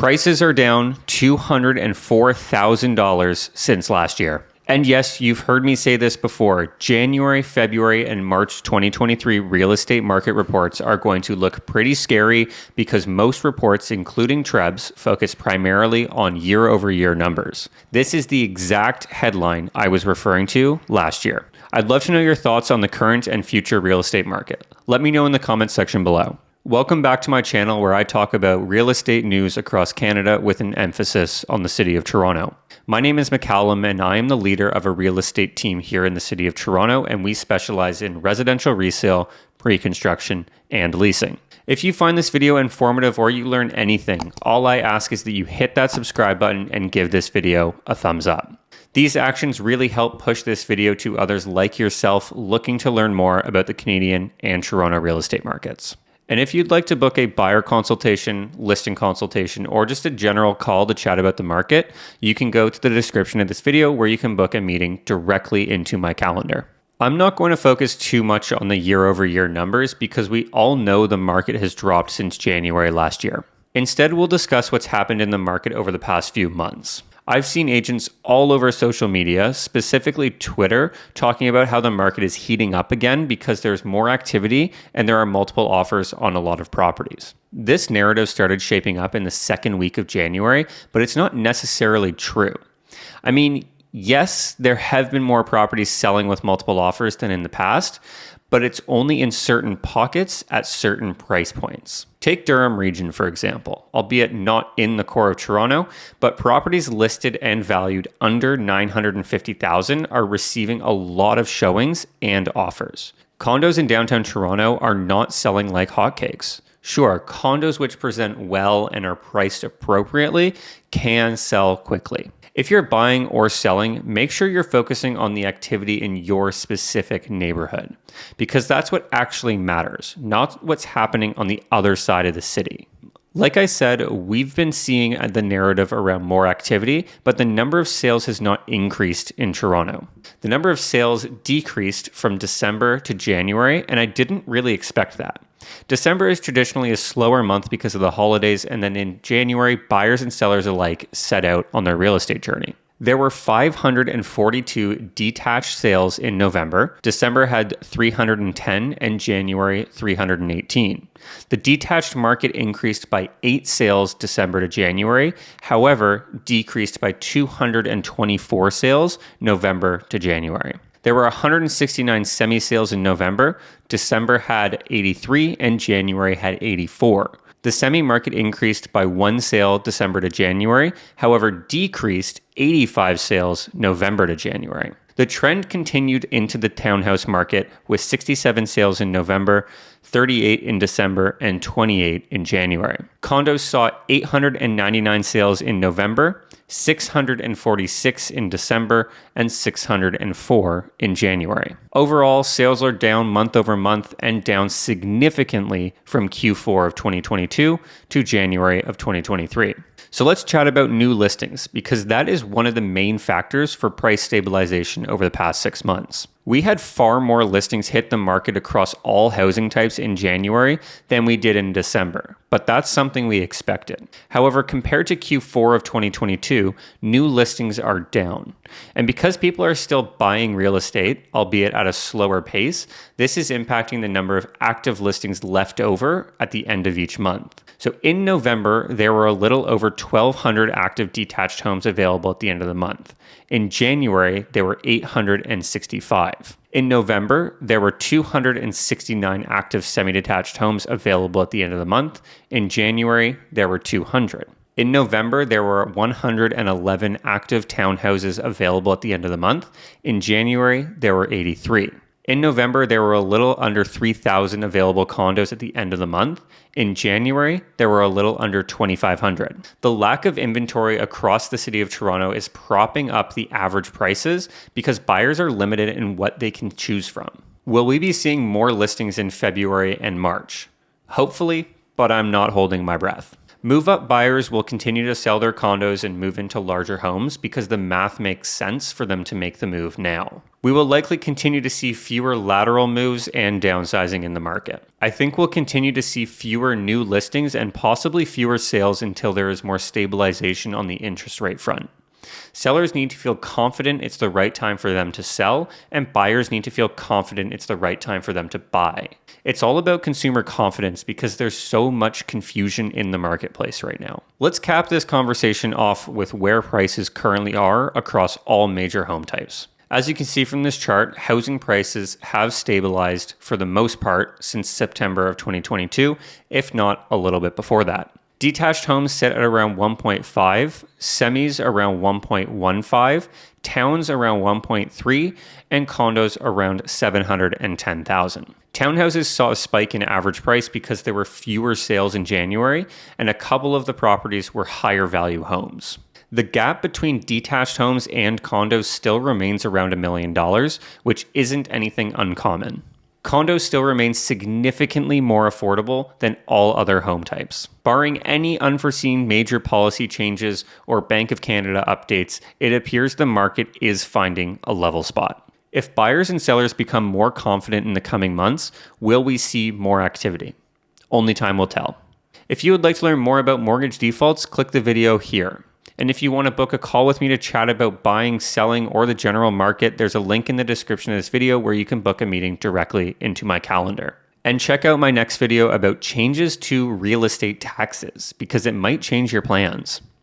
Prices are down $204,000 since last year. And yes, you've heard me say this before. January, February, and March 2023 real estate market reports are going to look pretty scary because most reports, including TRREBs, focus primarily on year-over-year numbers. This is the exact headline I was referring to last year. I'd love to know your thoughts on the current and future real estate market. Let me know in the comments section below. Welcome back to my channel where I talk about real estate news across Canada with an emphasis on the city of Toronto. My name is Macallum and I am the leader of a real estate team here in the city of Toronto, and we specialize in residential resale, pre-construction, and leasing. If you find this video informative or you learn anything, all I ask is that you hit that subscribe button and give this video a thumbs up. These actions really help push this video to others like yourself looking to learn more about the Canadian and Toronto real estate markets. And if you'd like to book a buyer consultation, listing consultation, or just a general call to chat about the market, you can go to the description of this video where you can book a meeting directly into my calendar. I'm not going to focus too much on the year-over-year numbers because we all know the market has dropped since January last year. Instead, we'll discuss what's happened in the market over the past few months. I've seen agents all over social media, specifically Twitter, talking about how the market is heating up again because there's more activity and there are multiple offers on a lot of properties. This narrative started shaping up in the second week of January, but it's not necessarily true. I mean, yes, there have been more properties selling with multiple offers than in the past, but it's only in certain pockets at certain price points. Take Durham region, for example, albeit not in the core of Toronto, but properties listed and valued under $950,000 are receiving a lot of showings and offers. Condos in downtown Toronto are not selling like hotcakes. Sure, condos which present well and are priced appropriately can sell quickly. If you're buying or selling, make sure you're focusing on the activity in your specific neighborhood, because that's what actually matters, not what's happening on the other side of the city. Like I said, we've been seeing the narrative around more activity, but the number of sales has not increased in Toronto. The number of sales decreased from December to January, and I didn't really expect that. December is traditionally a slower month because of the holidays, and then in January, buyers and sellers alike set out on their real estate journey. There were 542 detached sales in November. December had 310 and January 318. The detached market increased by 8 sales December to January, however, decreased by 224 sales November to January. There were 169 semi-sales in November. December had 83 and January had 84. The semi-market increased by 1 sale December to January, however decreased 85 sales November to January. The trend continued into the townhouse market with 67 sales in November, 38 in December, and 28 in January. Condos saw 899 sales in November, 646 in December, and 604 in January. Overall, sales are down month over month and down significantly from Q4 of 2022 to January of 2023. So let's chat about new listings because that is one of the main factors for price stabilization over the past 6 months. We had far more listings hit the market across all housing types in January than we did in December, but that's something we expected. However, compared to Q4 of 2022, new listings are down. And because people are still buying real estate, albeit at a slower pace, this is impacting the number of active listings left over at the end of each month. So in November, there were a little over 1,200 active detached homes available at the end of the month. In January, there were 865. In November, there were 269 active semi-detached homes available at the end of the month. In January, there were 200. In November, there were 111 active townhouses available at the end of the month. In January, there were 83. In November, there were a little under 3,000 available condos at the end of the month. In January, there were a little under 2,500. The lack of inventory across the city of Toronto is propping up the average prices because buyers are limited in what they can choose from. Will we be seeing more listings in February and March? Hopefully, but I'm not holding my breath. Move-up buyers will continue to sell their condos and move into larger homes because the math makes sense for them to make the move now. We will likely continue to see fewer lateral moves and downsizing in the market. I think we'll continue to see fewer new listings and possibly fewer sales until there is more stabilization on the interest rate front. Sellers need to feel confident it's the right time for them to sell, and buyers need to feel confident it's the right time for them to buy. It's all about consumer confidence because there's so much confusion in the marketplace right now. Let's cap this conversation off with where prices currently are across all major home types. As you can see from this chart, housing prices have stabilized for the most part since September of 2022, if not a little bit before that. Detached homes sit at around 1.5, semis around 1.15, towns around 1.3, and condos around 710,000. Townhouses saw a spike in average price because there were fewer sales in January, and a couple of the properties were higher value homes. The gap between detached homes and condos still remains around $1 million, which isn't anything uncommon. Condos still remain significantly more affordable than all other home types. Barring any unforeseen major policy changes or Bank of Canada updates, it appears the market is finding a level spot. If buyers and sellers become more confident in the coming months, will we see more activity? Only time will tell. If you would like to learn more about mortgage defaults, click the video here. And if you want to book a call with me to chat about buying, selling, or the general market, there's a link in the description of this video where you can book a meeting directly into my calendar. And check out my next video about changes to real estate taxes because it might change your plans.